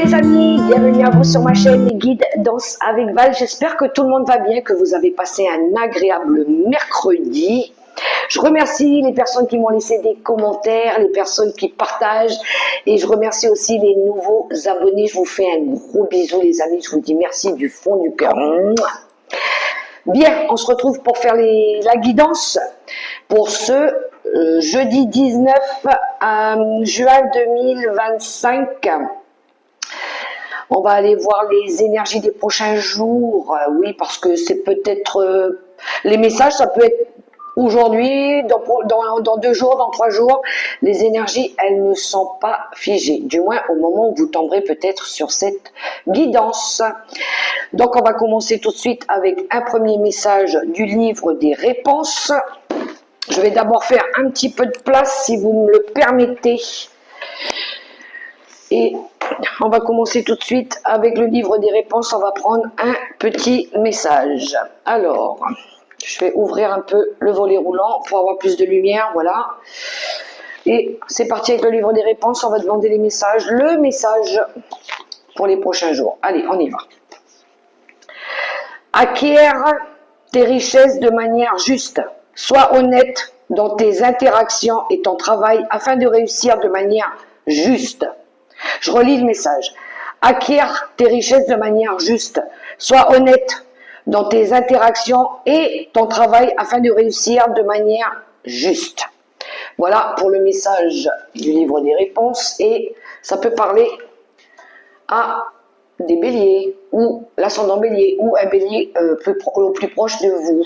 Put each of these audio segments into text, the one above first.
les amis, bienvenue à vous sur ma chaîne Les Guides Danse avec Val. J'espère que tout le monde va bien, que vous avez passé un agréable mercredi. Je remercie les personnes qui m'ont laissé des commentaires, les personnes qui partagent et je remercie aussi les nouveaux abonnés. Je vous fais un gros bisou les amis, je vous dis merci du fond du cœur. Bien, on se retrouve pour faire la guidance pour ce jeudi 19 juin 2025. On va aller voir les énergies des prochains jours. Oui, parce que c'est peut-être... les messages, ça peut être aujourd'hui, dans 2 jours, dans 3 jours. Les énergies, elles ne sont pas figées. Du moins, au moment où vous tomberez peut-être sur cette guidance. Donc, on va commencer tout de suite avec un premier message du livre des réponses. Je vais d'abord faire un petit peu de place, si vous me le permettez. Et on va commencer tout de suite avec le livre des réponses. On va prendre un petit message. Alors, je vais ouvrir un peu le volet roulant pour avoir plus de lumière. Voilà. Et c'est parti avec le livre des réponses. On va demander les messages. Le message pour les prochains jours. Allez, on y va. Acquiert tes richesses de manière juste. Sois honnête dans tes interactions et ton travail afin de réussir de manière juste. Je relis le message. Acquiert tes richesses de manière juste. Sois honnête dans tes interactions et ton travail afin de réussir de manière juste. Voilà pour le message du livre des réponses et ça peut parler à des béliers ou l'ascendant bélier ou un bélier au plus proche de vous.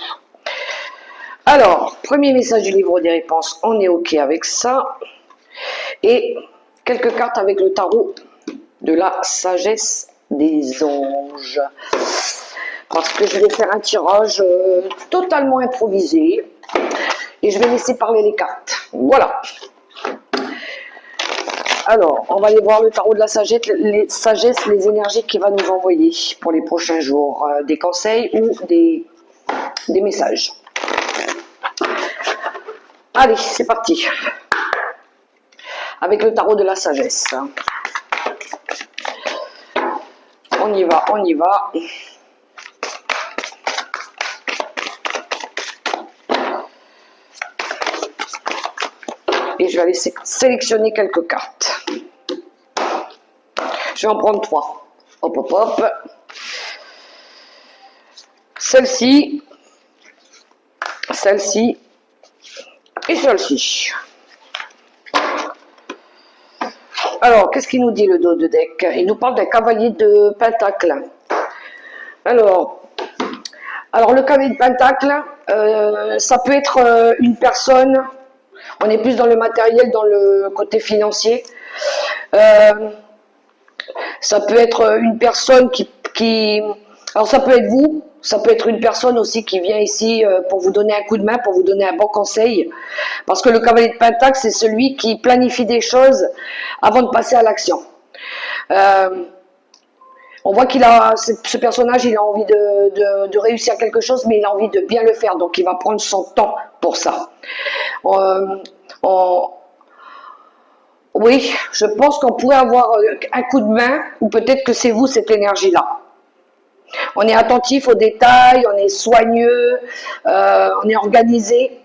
Alors, premier message du livre des réponses, on est OK avec ça. Et quelques cartes avec le tarot de la sagesse des anges. Parce que je vais faire un tirage totalement improvisé. Et je vais laisser parler les cartes. Voilà. Alors, on va aller voir le tarot de la sagesse, les énergies qu'il va nous envoyer pour les prochains jours. Des conseils ou des messages. Allez, c'est parti. Avec le tarot de la sagesse. On y va, on y va. Et je vais aller sélectionner quelques cartes. Je vais en prendre 3. Hop, hop, hop. Celle-ci. Celle-ci. Et celle-ci. Alors, qu'est-ce qu'il nous dit le dos de deck? Il nous parle d'un cavalier de pentacle. Alors le cavalier de pentacle, ça peut être une personne, on est plus dans le matériel, dans le côté financier. Ça peut être une personne alors ça peut être vous, ça peut être une personne aussi qui vient ici pour vous donner un coup de main, pour vous donner un bon conseil. Parce que le cavalier de pentacle, c'est celui qui planifie des choses avant de passer à l'action. On voit ce personnage, il a envie de réussir quelque chose, mais il a envie de bien le faire. Donc il va prendre son temps pour ça. Oui, je pense qu'on pourrait avoir un coup de main, ou peut-être que c'est vous, cette énergie-là. On est attentif aux détails, on est soigneux, on est organisé.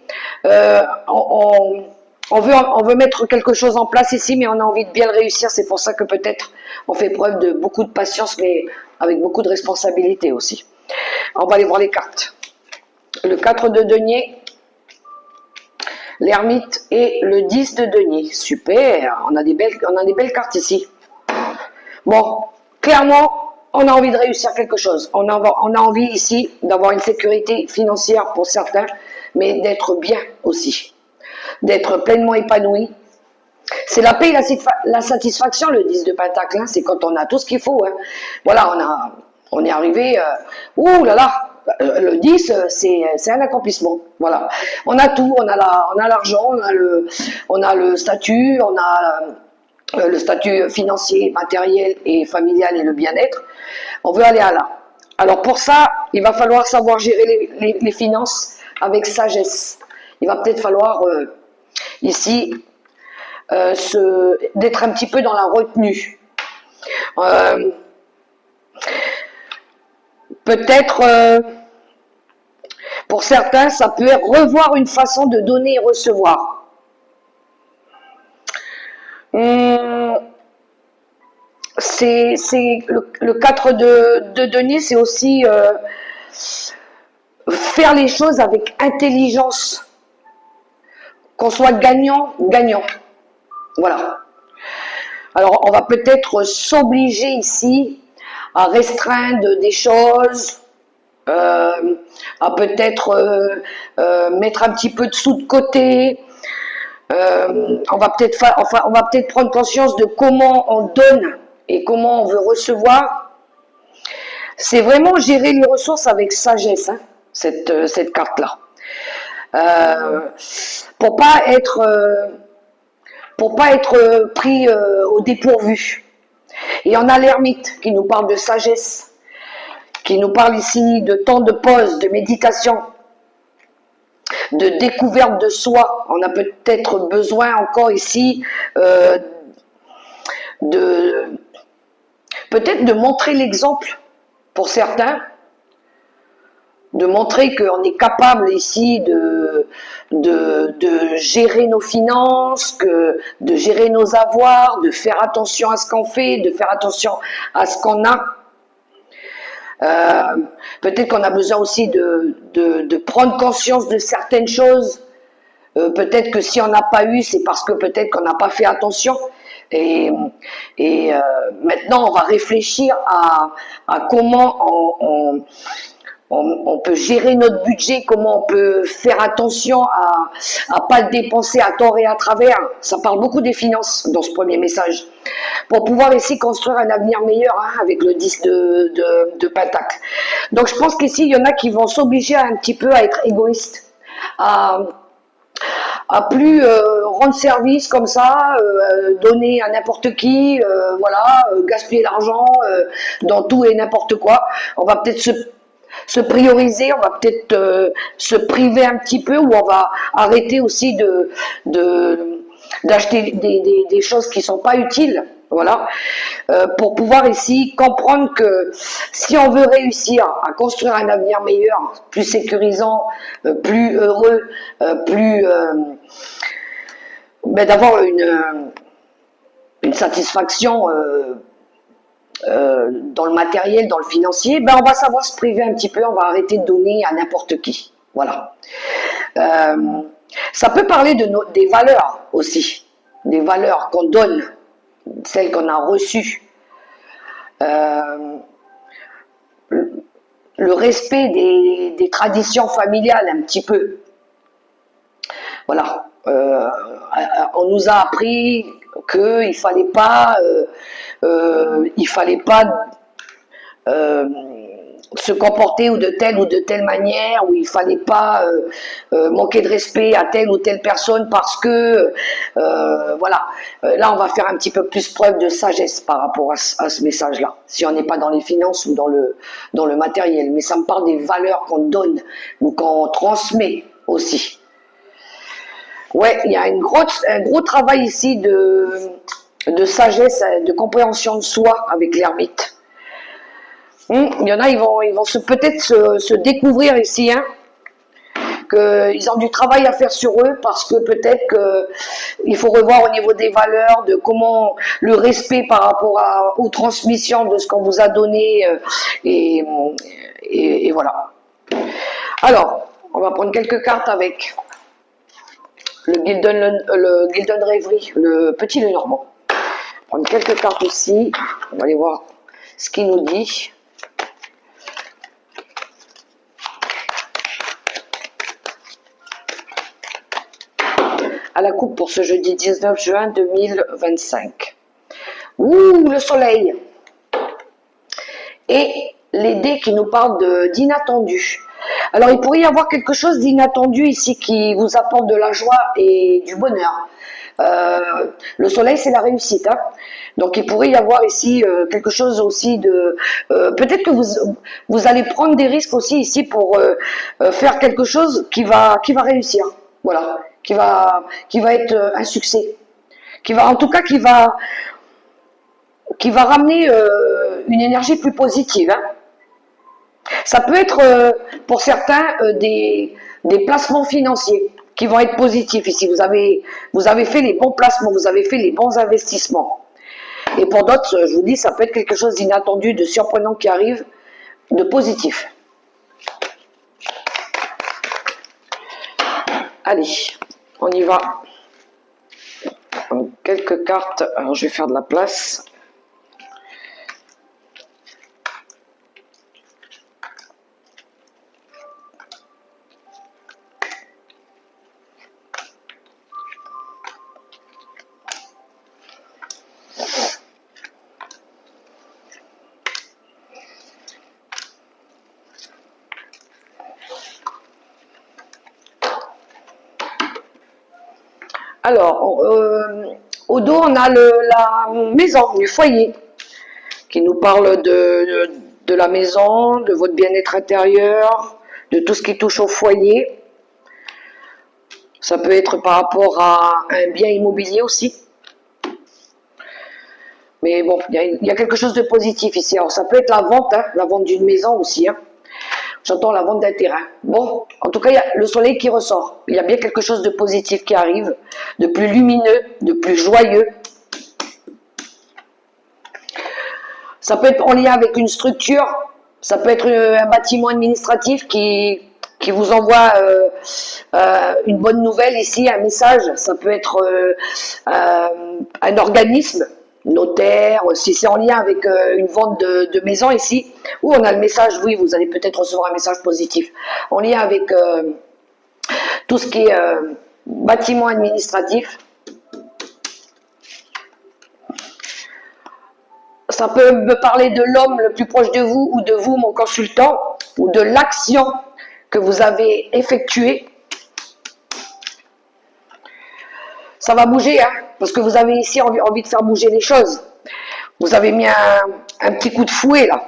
On veut mettre quelque chose en place ici, mais on a envie de bien le réussir. C'est pour ça que peut-être on fait preuve de beaucoup de patience, mais avec beaucoup de responsabilité aussi. On va aller voir les cartes. Le 4 de denier, l'ermite et le 10 de denier. Super, on a des belles cartes ici. Bon, clairement, on a envie de réussir quelque chose. On a envie ici d'avoir une sécurité financière pour certains, mais d'être bien aussi. D'être pleinement épanoui. C'est la paix et la satisfaction, le 10 de pentacle. Hein. C'est quand on a tout ce qu'il faut. Hein. Voilà, on est arrivé... ouh là là, le 10, c'est un accomplissement. Voilà. On a tout, on a l'argent, on a le statut, on a le statut financier, matériel et familial et le bien-être. On veut aller à là. Alors pour ça, il va falloir savoir gérer les finances avec sagesse. Il va peut-être falloir ici d'être un petit peu dans la retenue. Euh, Peut-être, pour certains, ça peut être revoir une façon de donner et recevoir. C'est le 4 de denier, c'est aussi faire les choses avec intelligence, qu'on soit gagnant, gagnant. Voilà. Alors, on va peut-être s'obliger ici à restreindre des choses, à peut-être mettre un petit peu de sous de côté. On va peut-être prendre conscience de comment on donne et comment on veut recevoir. C'est vraiment gérer les ressources avec sagesse, hein, cette carte-là. Pour pas être pris au dépourvu. Et on a l'ermite qui nous parle de sagesse, qui nous parle ici de temps de pause, de méditation, de découverte de soi. On a peut-être besoin encore ici peut-être de montrer l'exemple pour certains, de montrer qu'on est capable ici de gérer nos finances, de gérer nos avoirs, de faire attention à ce qu'on fait, de faire attention à ce qu'on a. Peut-être qu'on a besoin aussi de prendre conscience de certaines choses. Peut-être que si on n'a pas eu, c'est parce que peut-être qu'on n'a pas fait attention. Et maintenant, on va réfléchir à comment on peut gérer notre budget, comment on peut faire attention à pas le dépenser à tort et à travers. Ça parle beaucoup des finances dans ce premier message. Pour pouvoir ici construire un avenir meilleur, hein, avec le 10 de Pentacle. Donc je pense qu'ici, il y en a qui vont s'obliger un petit peu à être égoïstes, à plus rendre service comme ça, donner à n'importe qui, voilà, gaspiller l'argent dans tout et n'importe quoi. On va peut-être se prioriser, on va peut-être se priver un petit peu, ou on va arrêter aussi d'acheter des choses qui sont pas utiles. Voilà, pour pouvoir ici comprendre que si on veut réussir à construire un avenir meilleur, plus sécurisant, plus heureux, d'avoir une satisfaction dans le matériel, dans le financier, on va savoir se priver un petit peu, on va arrêter de donner à n'importe qui. Voilà. Ça peut parler des valeurs aussi, des valeurs qu'on donne, celles qu'on a reçues. Le respect des traditions familiales un petit peu. Voilà. On nous a appris qu'il fallait pas se comporter de telle manière, où il fallait pas manquer de respect à telle ou telle personne parce que voilà. Là, on va faire un petit peu plus preuve de sagesse par rapport à ce message-là, si on n'est pas dans les finances ou dans le matériel. Mais ça me parle des valeurs qu'on donne ou qu'on transmet aussi. Ouais, il y a un gros travail ici de sagesse, de compréhension de soi avec l'ermite. Il y en a, ils vont peut-être se découvrir ici, hein, qu'ils ont du travail à faire sur eux, parce que peut-être qu'il faut revoir au niveau des valeurs, de comment le respect par rapport aux transmissions de ce qu'on vous a donné, et voilà. Alors, on va prendre quelques cartes avec le Gilden Rêverie, le petit Lenormand. On va prendre quelques cartes aussi, on va aller voir ce qu'il nous dit. À la coupe pour ce jeudi 19 juin 2025. Ouh, le soleil. Et les dés qui nous parlent d'inattendu. Alors, il pourrait y avoir quelque chose d'inattendu ici qui vous apporte de la joie et du bonheur. Le soleil, c'est la réussite, hein. Donc, il pourrait y avoir ici quelque chose aussi de... peut-être que vous allez prendre des risques aussi ici pour faire quelque chose qui va réussir. Voilà. Qui va être un succès. En tout cas, qui va qui va ramener une énergie plus positive. Hein. Ça peut être pour certains des placements financiers qui vont être positifs ici. Vous avez fait les bons placements, vous avez fait les bons investissements. Et pour d'autres, je vous dis, ça peut être quelque chose d'inattendu, de surprenant qui arrive, de positif. Allez, on y va. Donc, quelques cartes. Alors, je vais faire de la place. Alors, au dos, on a la maison, du foyer, qui nous parle de la maison, de votre bien-être intérieur, de tout ce qui touche au foyer. Ça peut être par rapport à un bien immobilier aussi. Mais bon, il y a quelque chose de positif ici. Alors, ça peut être la vente d'une maison aussi. Hein. J'entends la vente d'un terrain. Bon, en tout cas, il y a le soleil qui ressort. Il y a bien quelque chose de positif qui arrive, de plus lumineux, de plus joyeux. Ça peut être en lien avec une structure, ça peut être un bâtiment administratif qui vous envoie une bonne nouvelle ici, un message. Ça peut être un organisme, notaire, si c'est en lien avec une vente de maison ici, où on a le message, oui, vous allez peut-être recevoir un message positif. En lien avec tout ce qui est bâtiment administratif. Ça peut me parler de l'homme le plus proche de vous, ou de vous, mon consultant, ou de l'action que vous avez effectuée. Ça va bouger, hein, parce que vous avez ici envie de faire bouger les choses. Vous avez mis un petit coup de fouet, là.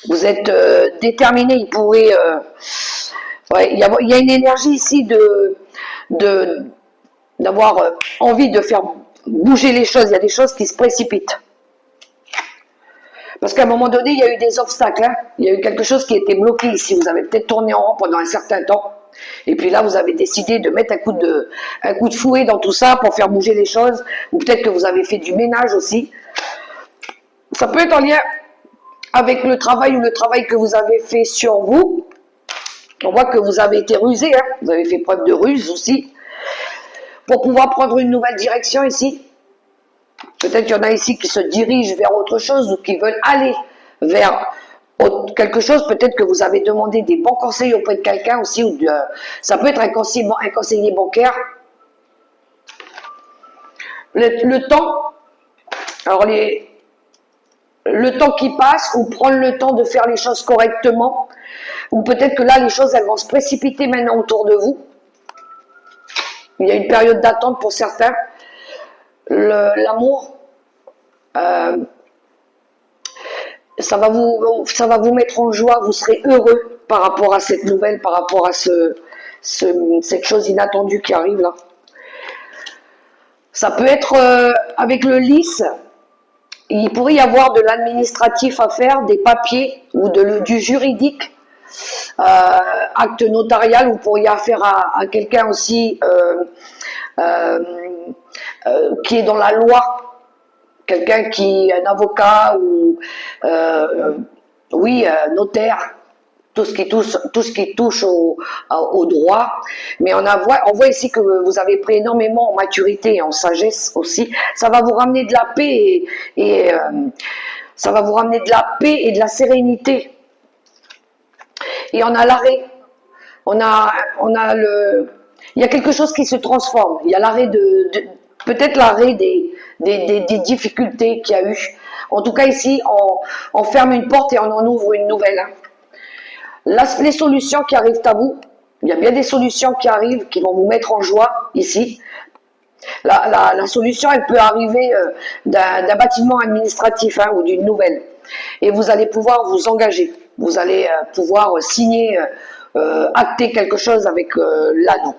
Vous êtes déterminé, il pourrait... ouais, il y a une énergie ici d'avoir envie de faire bouger les choses. Il y a des choses qui se précipitent. Parce qu'à un moment donné, il y a eu des obstacles. Hein. Il y a eu quelque chose qui était bloqué ici. Vous avez peut-être tourné en rond pendant un certain temps. Et puis là, vous avez décidé de mettre un coup de fouet dans tout ça pour faire bouger les choses. Ou peut-être que vous avez fait du ménage aussi. Ça peut être en lien avec le travail ou le travail que vous avez fait sur vous. On voit que vous avez été rusé. Hein. Vous avez fait preuve de ruse aussi. Pour pouvoir prendre une nouvelle direction ici. Peut-être qu'il y en a ici qui se dirigent vers autre chose ou qui veulent aller vers quelque chose. Peut-être que vous avez demandé des bons conseils auprès de quelqu'un aussi. Ou ça peut être un conseiller bancaire. Le temps, alors le temps qui passe, ou prendre le temps de faire les choses correctement. Ou peut-être que là, les choses, elles vont se précipiter maintenant autour de vous. Il y a une période d'attente pour certains. L'amour, ça va vous mettre en joie, vous serez heureux par rapport à cette nouvelle, par rapport à cette chose inattendue qui arrive là. Ça peut être avec le lys, il pourrait y avoir de l'administratif à faire, des papiers ou du juridique, acte notarial, vous pourriez affaire à quelqu'un aussi qui est dans la loi, quelqu'un qui est un avocat ou oui, notaire, tout ce qui touche au droit. Mais on voit ici que vous avez pris énormément en maturité et en sagesse aussi. Ça va vous ramener de la paix et ça va vous ramener de la paix et de la sérénité. Et on a l'arrêt. Il y a quelque chose qui se transforme. Il y a l'arrêt peut-être l'arrêt des difficultés qu'il y a eu. En tout cas, ici, on ferme une porte et on en ouvre une nouvelle. Les solutions qui arrivent à vous, il y a bien des solutions qui arrivent, qui vont vous mettre en joie ici. La solution, elle peut arriver d'un bâtiment administratif ou d'une nouvelle. Et vous allez pouvoir vous engager. Vous allez pouvoir signer, acter quelque chose avec l'anneau.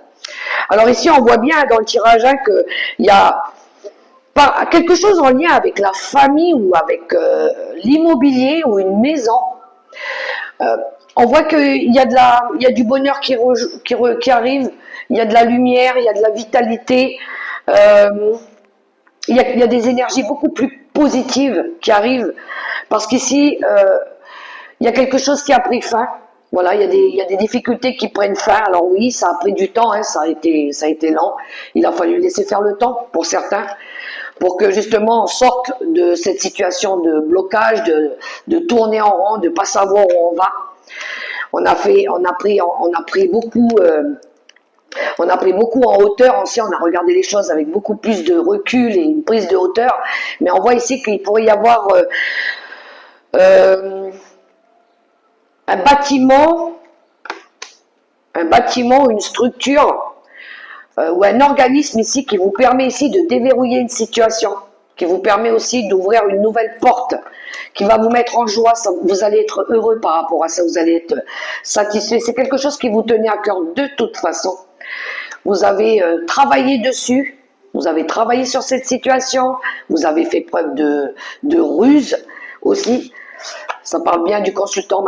Alors ici, on voit bien dans le tirage qu'il y a quelque chose en lien avec la famille ou avec l'immobilier ou une maison. On voit qu'il y a il y a du bonheur qui arrive, il y a de la lumière, il y a de la vitalité, il y a des énergies beaucoup plus positives qui arrivent, parce qu'ici, il y a quelque chose qui a pris fin. Voilà, il y a des difficultés qui prennent fin. Alors oui, ça a pris du temps, hein, ça a été lent. Il a fallu laisser faire le temps pour certains, pour que justement on sorte de cette situation de blocage, de tourner en rond, de pas savoir où on va. On a pris beaucoup en hauteur. Aussi, on a regardé les choses avec beaucoup plus de recul et une prise de hauteur. Mais on voit ici qu'il pourrait y avoir un bâtiment, une structure ou un organisme ici qui vous permet ici de déverrouiller une situation, qui vous permet aussi d'ouvrir une nouvelle porte, qui va vous mettre en joie. Vous allez être heureux par rapport à ça, vous allez être satisfait. C'est quelque chose qui vous tenait à cœur de toute façon. Vous avez travaillé dessus, vous avez travaillé sur cette situation, vous avez fait preuve de ruse aussi. Ça parle bien du consultant,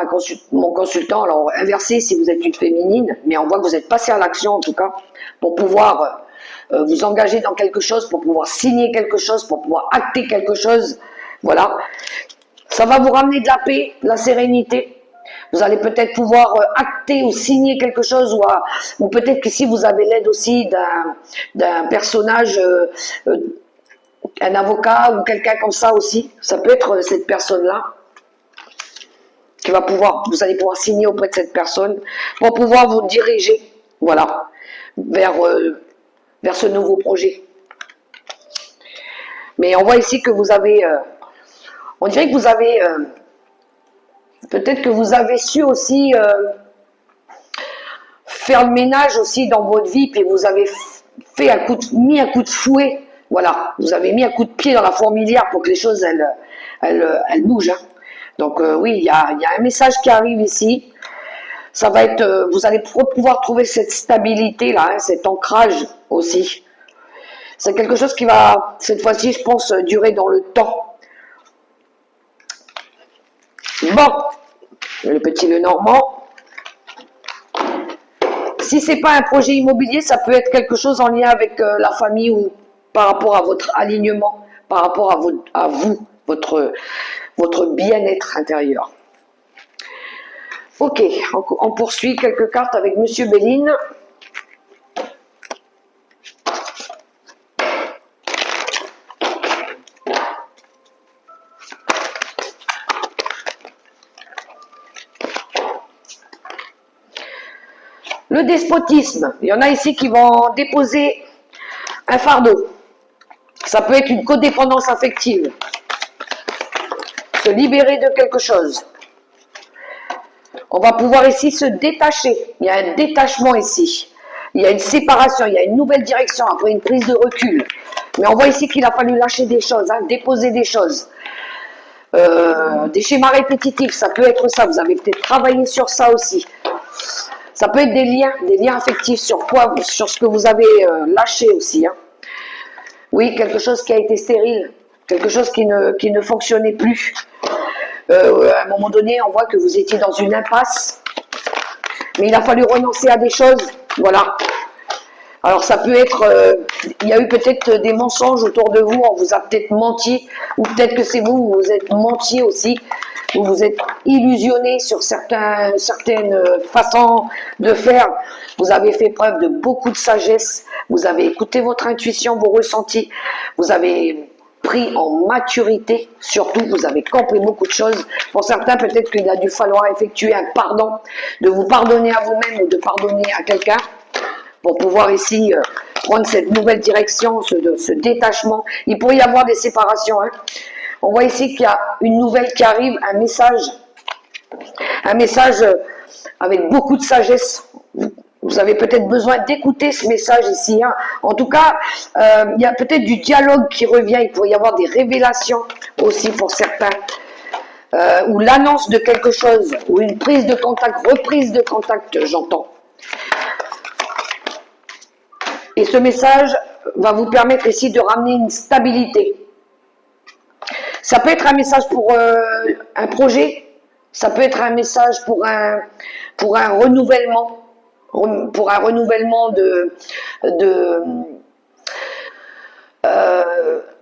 mon consultant. Alors, inversé si vous êtes une féminine, mais on voit que vous êtes passé à l'action en tout cas, pour pouvoir vous engager dans quelque chose, pour pouvoir signer quelque chose, pour pouvoir acter quelque chose. Voilà. Ça va vous ramener de la paix, de la sérénité. Vous allez peut-être pouvoir acter ou signer quelque chose, ou peut-être que si vous avez l'aide aussi d'un personnage, un avocat ou quelqu'un comme ça aussi, ça peut être cette personne-là. Vous allez pouvoir signer auprès de cette personne pour pouvoir vous diriger, voilà, vers ce nouveau projet. Mais on voit ici que vous avez, on dirait que vous avez, peut-être que vous avez su aussi faire le ménage aussi dans votre vie, puis vous avez mis un coup de fouet, voilà, vous avez mis un coup de pied dans la fourmilière pour que les choses elles bougent. Hein. Donc oui, il y a un message qui arrive ici. Ça va être, vous allez pouvoir trouver cette stabilité là, hein, cet ancrage aussi. C'est quelque chose qui va, cette fois-ci, je pense, durer dans le temps. Bon, le petit Lenormand. Si c'est pas un projet immobilier, ça peut être quelque chose en lien avec la famille ou par rapport à votre alignement, par rapport à vous, votre bien-être intérieur. Ok, on poursuit quelques cartes avec Monsieur Béline. Le despotisme, il y en a ici qui vont déposer un fardeau. Ça peut être une codépendance affective. Se libérer de quelque chose. On va pouvoir ici se détacher. Il y a un détachement ici. Il y a une séparation, il y a une nouvelle direction après une prise de recul. Mais on voit ici qu'il a fallu lâcher des choses, hein, déposer des choses. Des schémas répétitifs, ça peut être ça. Vous avez peut-être travaillé sur ça aussi. Ça peut être des liens affectifs sur ce que vous avez lâché aussi. Hein. Oui, quelque chose qui a été stérile, quelque chose qui ne fonctionnait plus. À un moment donné, on voit que vous étiez dans une impasse, mais il a fallu renoncer à des choses, voilà. Alors ça peut être, il y a eu peut-être des mensonges autour de vous, on vous a peut-être menti, ou peut-être que c'est vous êtes mentiez aussi, vous vous êtes illusionné sur certaines façons de faire. Vous avez fait preuve de beaucoup de sagesse, vous avez écouté votre intuition, vos ressentis, vous avez pris en maturité, surtout, vous avez compris beaucoup de choses. Pour certains, peut-être qu'il a dû falloir effectuer un pardon, de vous pardonner à vous-même ou de pardonner à quelqu'un, pour pouvoir ici prendre cette nouvelle direction, ce détachement. Il pourrait y avoir des séparations. Hein. On voit ici qu'il y a une nouvelle qui arrive, un message avec beaucoup de sagesse. Vous avez peut-être besoin d'écouter ce message ici. Hein. En tout cas, il y a peut-être du dialogue qui revient. Il pourrait y avoir des révélations aussi pour certains. Ou l'annonce de quelque chose, ou une prise de contact, reprise de contact, j'entends. Et ce message va vous permettre ici de ramener une stabilité. Ça peut être un message pour un projet, ça peut être un message pour un renouvellement,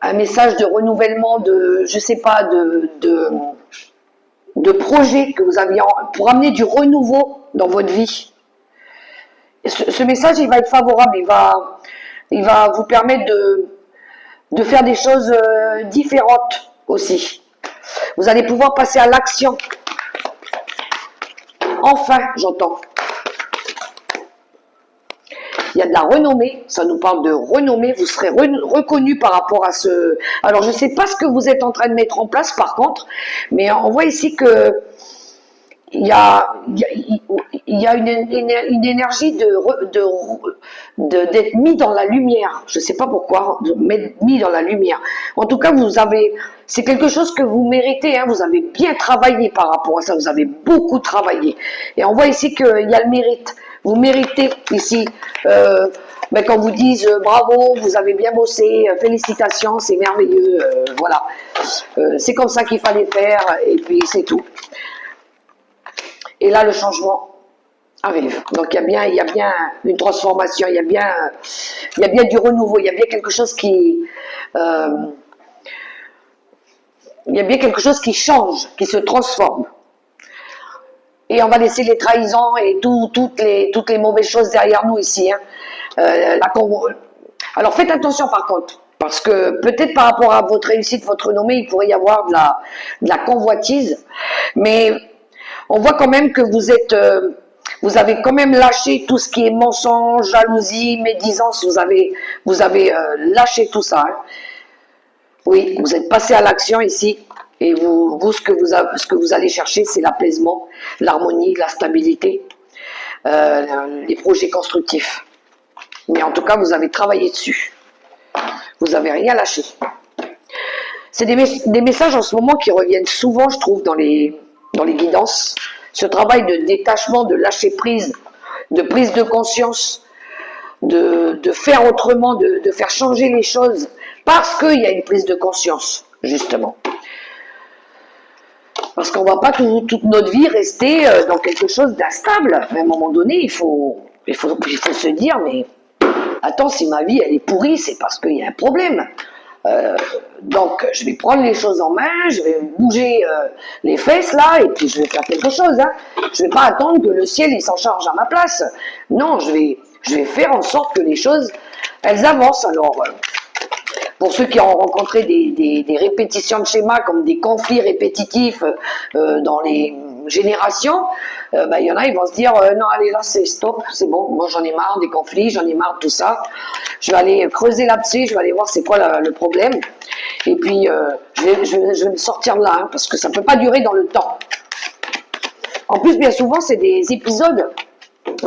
un message de renouvellement de, je sais pas, de projet que vous aviez, pour amener du renouveau dans votre vie. Ce message, il va être favorable, il va vous permettre de faire des choses différentes aussi. Vous allez pouvoir passer à l'action. Enfin, j'entends. Il y a de la renommée, ça nous parle de renommée, vous serez reconnu par rapport à ce... Alors, je ne sais pas ce que vous êtes en train de mettre en place, par contre, mais on voit ici que il y a une énergie d'être mis dans la lumière. Je ne sais pas pourquoi, mis dans la lumière. En tout cas, c'est quelque chose que vous méritez, hein, vous avez bien travaillé par rapport à ça, vous avez beaucoup travaillé. Et on voit ici qu'il y a le mérite. Vous méritez ici, quand vous disent bravo, vous avez bien bossé, félicitations, c'est merveilleux, voilà. C'est comme ça qu'il fallait faire, et puis c'est tout. Et là, le changement arrive. Donc, il y a bien une transformation, il y a bien du renouveau, il y a bien quelque chose qui... il y a bien quelque chose qui change, qui se transforme. Et on va laisser les trahisons et toutes les mauvaises choses derrière nous ici. Hein. Alors, faites attention par contre. Parce que peut-être par rapport à votre réussite, votre renommée, il pourrait y avoir de la convoitise. Mais... on voit quand même que vous avez quand même lâché tout ce qui est mensonge, jalousie, médisance, vous avez lâché tout ça. Hein. Oui, vous êtes passé à l'action ici, et ce que vous allez chercher, c'est l'apaisement, l'harmonie, la stabilité, les projets constructifs. Mais en tout cas, vous avez travaillé dessus. Vous n'avez rien lâché. C'est des messages en ce moment qui reviennent souvent, je trouve, dans les guidances, ce travail de détachement, de lâcher prise, de prise de conscience, de faire autrement, de faire changer les choses, parce qu'il y a une prise de conscience, justement. Parce qu'on ne va pas toute notre vie rester dans quelque chose d'instable. À un moment donné, il faut se dire, mais attends, si ma vie elle est pourrie, c'est parce qu'il y a un problème. Donc, je vais prendre les choses en main, je vais bouger les fesses là, et puis je vais faire quelque chose. Hein. Je vais pas attendre que le ciel il s'en charge à ma place. Non, je vais faire en sorte que les choses elles avancent. Alors, pour ceux qui ont rencontré des répétitions de schémas comme des conflits répétitifs dans les générations, il y en a, ils vont se dire non, allez là, c'est stop, c'est bon, moi j'en ai marre des conflits, j'en ai marre de tout ça. Je vais aller creuser là-dessus, je vais aller voir c'est quoi le problème. Et puis, je vais me sortir de là, hein, parce que ça ne peut pas durer dans le temps. En plus, bien souvent, c'est des épisodes,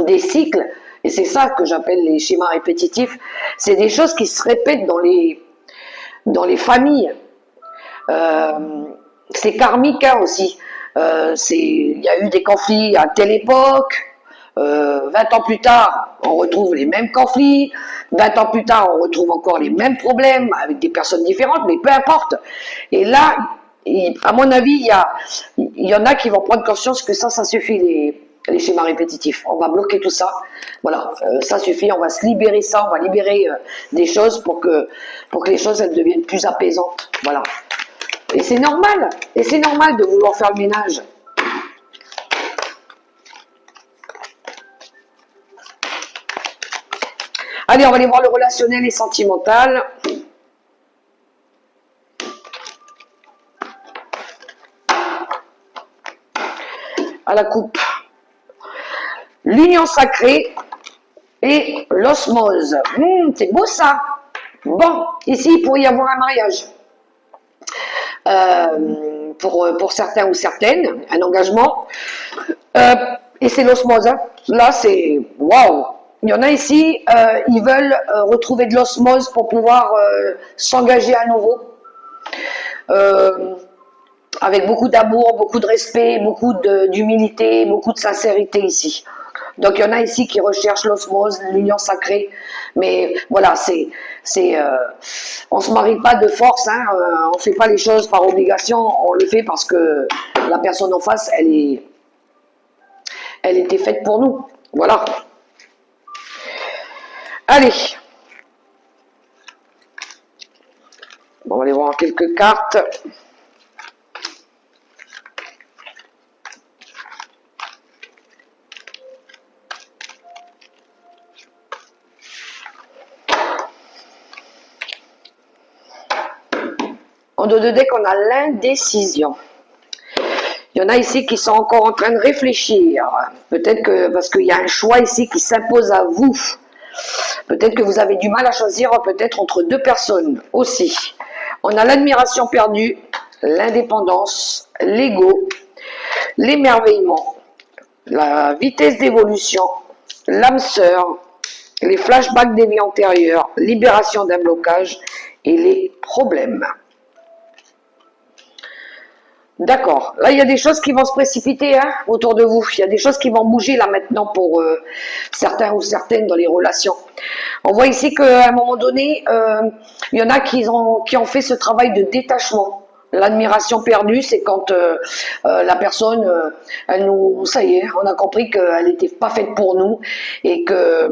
des cycles, et c'est ça que j'appelle les schémas répétitifs. C'est des choses qui se répètent dans les familles. C'est karmique hein, aussi. Il y a eu des conflits à telle époque. 20 ans plus tard, on retrouve les mêmes conflits. 20 ans plus tard, on retrouve encore les mêmes problèmes avec des personnes différentes, mais peu importe. Et là, à mon avis, il y en a qui vont prendre conscience que ça suffit, les schémas répétitifs. On va bloquer tout ça. Voilà, ça suffit, on va se libérer ça, on va libérer des choses pour que les choses elles deviennent plus apaisantes. Voilà. Et c'est normal de vouloir faire le ménage. Allez, on va aller voir le relationnel et sentimental. À la coupe. L'union sacrée et l'osmose. C'est beau ça. Bon, ici, il pourrait y avoir un mariage. Pour certains ou certaines, un engagement. Et c'est l'osmose. Hein. Là, c'est waouh. Il y en a ici, ils veulent retrouver de l'osmose pour pouvoir s'engager à nouveau. Avec beaucoup d'amour, beaucoup de respect, beaucoup d'humilité, beaucoup de sincérité ici. Donc il y en a ici qui recherchent l'osmose, l'union sacrée, mais voilà, on se marie pas de force, hein, on fait pas les choses par obligation, on le fait parce que la personne en face, elle était faite pour nous, voilà. Allez, on va aller voir quelques cartes. En dos de deck, on a l'indécision. Il y en a ici qui sont encore en train de réfléchir. Peut-être que, parce qu'il y a un choix ici qui s'impose à vous. Peut-être que vous avez du mal à choisir, peut-être entre deux personnes aussi. On a l'admiration perdue, l'indépendance, l'ego, l'émerveillement, la vitesse d'évolution, l'âme sœur, les flashbacks des vies antérieures, libération d'un blocage et les problèmes. D'accord. Là, il y a des choses qui vont se précipiter autour de vous. Il y a des choses qui vont bouger là maintenant pour certains ou certaines dans les relations. On voit ici qu'à un moment donné, il y en a qui ont fait ce travail de détachement. L'admiration perdue, c'est quand la personne, ça y est, on a compris qu'elle n'était pas faite pour nous et que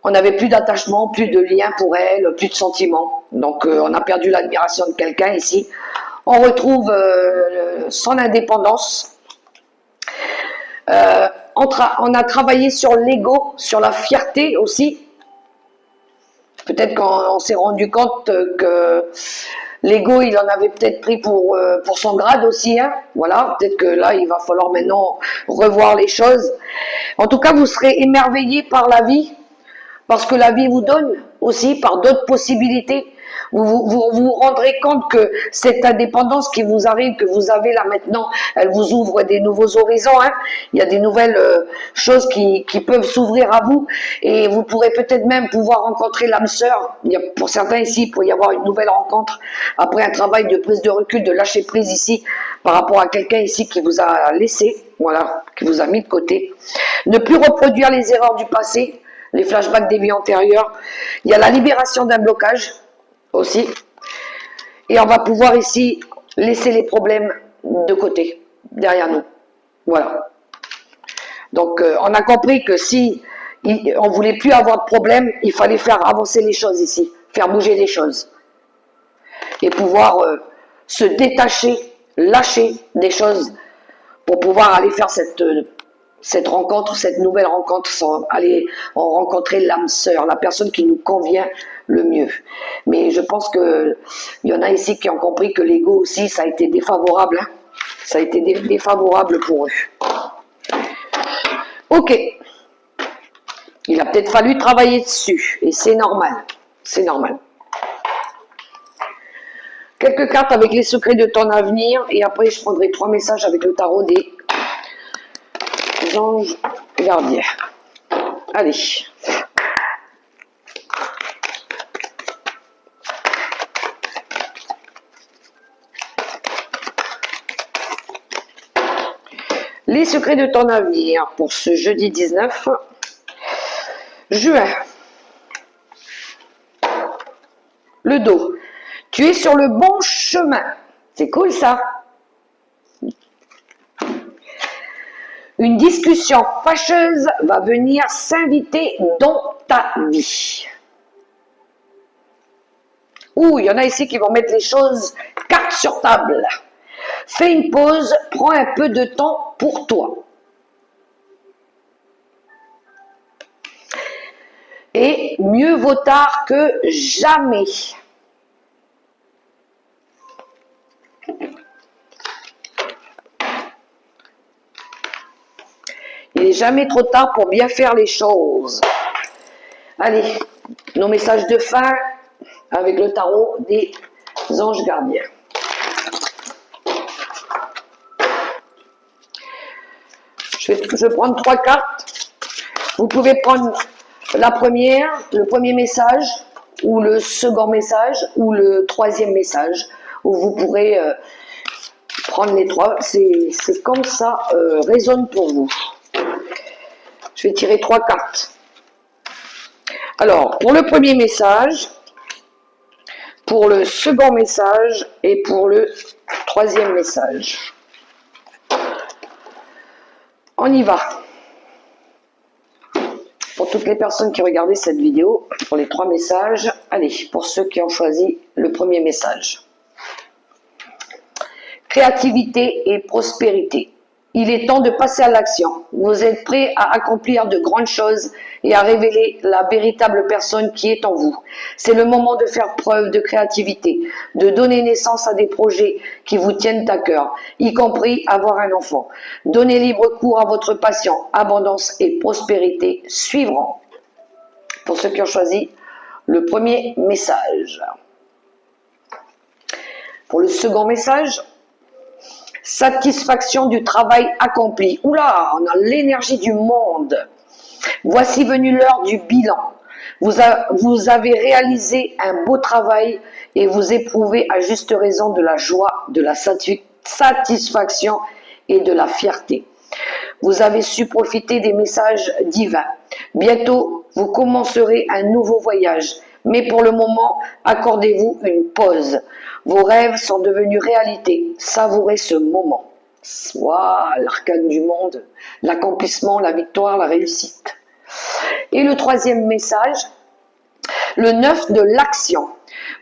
on n'avait plus d'attachement, plus de lien pour elle, plus de sentiments. Donc, on a perdu l'admiration de quelqu'un ici. On retrouve son indépendance. On a travaillé sur l'ego, sur la fierté aussi. Peut-être qu'on s'est rendu compte que l'ego, il en avait peut-être pris pour son grade aussi. Voilà, peut-être que là, il va falloir maintenant revoir les choses. En tout cas, vous serez émerveillés par la vie, parce que la vie vous donne aussi par d'autres possibilités. Vous vous rendrez compte que cette indépendance qui vous arrive, que vous avez là maintenant, elle vous ouvre des nouveaux horizons. Il y a des nouvelles choses qui peuvent s'ouvrir à vous et vous pourrez peut-être même pouvoir rencontrer l'âme sœur. Pour certains ici, il peut y avoir une nouvelle rencontre après un travail de prise de recul, de lâcher prise ici par rapport à quelqu'un ici qui vous a laissé, voilà, qui vous a mis de côté. Ne plus reproduire les erreurs du passé, les flashbacks des vies antérieures. Il y a la libération d'un blocage aussi. Et on va pouvoir ici laisser les problèmes de côté, derrière nous. Voilà. Donc, on a compris que si on ne voulait plus avoir de problème, il fallait faire avancer les choses ici, faire bouger les choses. Et pouvoir se détacher, lâcher des choses pour pouvoir aller faire cette rencontre, cette nouvelle rencontre, sans aller rencontrer l'âme sœur, la personne qui nous convient le mieux. Mais je pense qu'il y en a ici qui ont compris que l'ego aussi, ça a été défavorable. Ça a été défavorable pour eux. Ok. Il a peut-être fallu travailler dessus. Et c'est normal. C'est normal. Quelques cartes avec les secrets de ton avenir. Et après, je prendrai 3 messages avec le tarot des anges gardiens. Allez. Les secrets de ton avenir pour ce jeudi 19 juin. Le dos. Tu es sur le bon chemin. C'est cool ça. Une discussion fâcheuse va venir s'inviter dans ta vie. Ouh, il y en a ici qui vont mettre les choses cartes sur table. Fais une pause, prends un peu de temps pour toi. Et mieux vaut tard que jamais. Il n'est jamais trop tard pour bien faire les choses. Allez, nos messages de fin avec le tarot des anges gardiens. Je vais prendre 3 cartes. Vous pouvez prendre la première, le premier message, ou le second message, ou le 3e message, où vous pourrez prendre les 3. C'est comme ça résonne pour vous. Je vais tirer 3 cartes. Alors, pour le premier message, pour le second message et pour le troisième message. On y va. Pour toutes les personnes qui regardaient cette vidéo, pour les 3 messages, allez, pour ceux qui ont choisi le premier message. Créativité et prospérité. Il est temps de passer à l'action. Vous êtes prêts à accomplir de grandes choses et à révéler la véritable personne qui est en vous. C'est le moment de faire preuve de créativité, de donner naissance à des projets qui vous tiennent à cœur, y compris avoir un enfant. Donnez libre cours à votre passion. Abondance et prospérité suivront. Pour ceux qui ont choisi le premier message. Pour le second message, satisfaction du travail accompli. Oula, on a l'énergie du monde. Voici venue l'heure du bilan. Vous avez réalisé un beau travail et vous éprouvez à juste raison de la joie, de la satisfaction et de la fierté. Vous avez su profiter des messages divins. Bientôt, vous commencerez un nouveau voyage. Mais pour le moment, accordez-vous une pause. Vos rêves sont devenus réalité. Savourez ce moment. Soit l'arcane du monde, l'accomplissement, la victoire, la réussite. Et le troisième message, le 9 de l'action.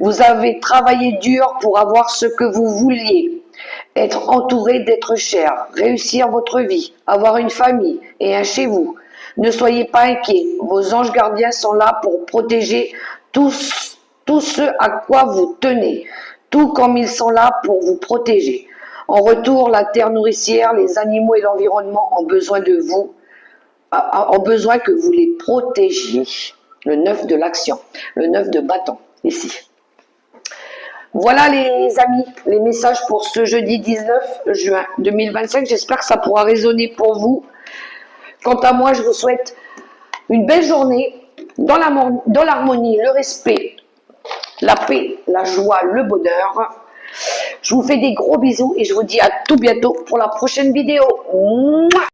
Vous avez travaillé dur pour avoir ce que vous vouliez. Être entouré d'êtres chers, réussir votre vie, avoir une famille et un chez vous. Ne soyez pas inquiets, vos anges gardiens sont là pour protéger tout ce à quoi vous tenez, tout comme ils sont là pour vous protéger. En retour, la terre nourricière, les animaux et l'environnement ont besoin de vous, ont besoin que vous les protégiez. Le 9 de l'action, le 9 de bâton, ici. Voilà les amis, les messages pour ce jeudi 19 juin 2025. J'espère que ça pourra résonner pour vous. Quant à moi, je vous souhaite une belle journée dans l'harmonie, le respect, la paix, la joie, le bonheur. Je vous fais des gros bisous et je vous dis à tout bientôt pour la prochaine vidéo. Mouah.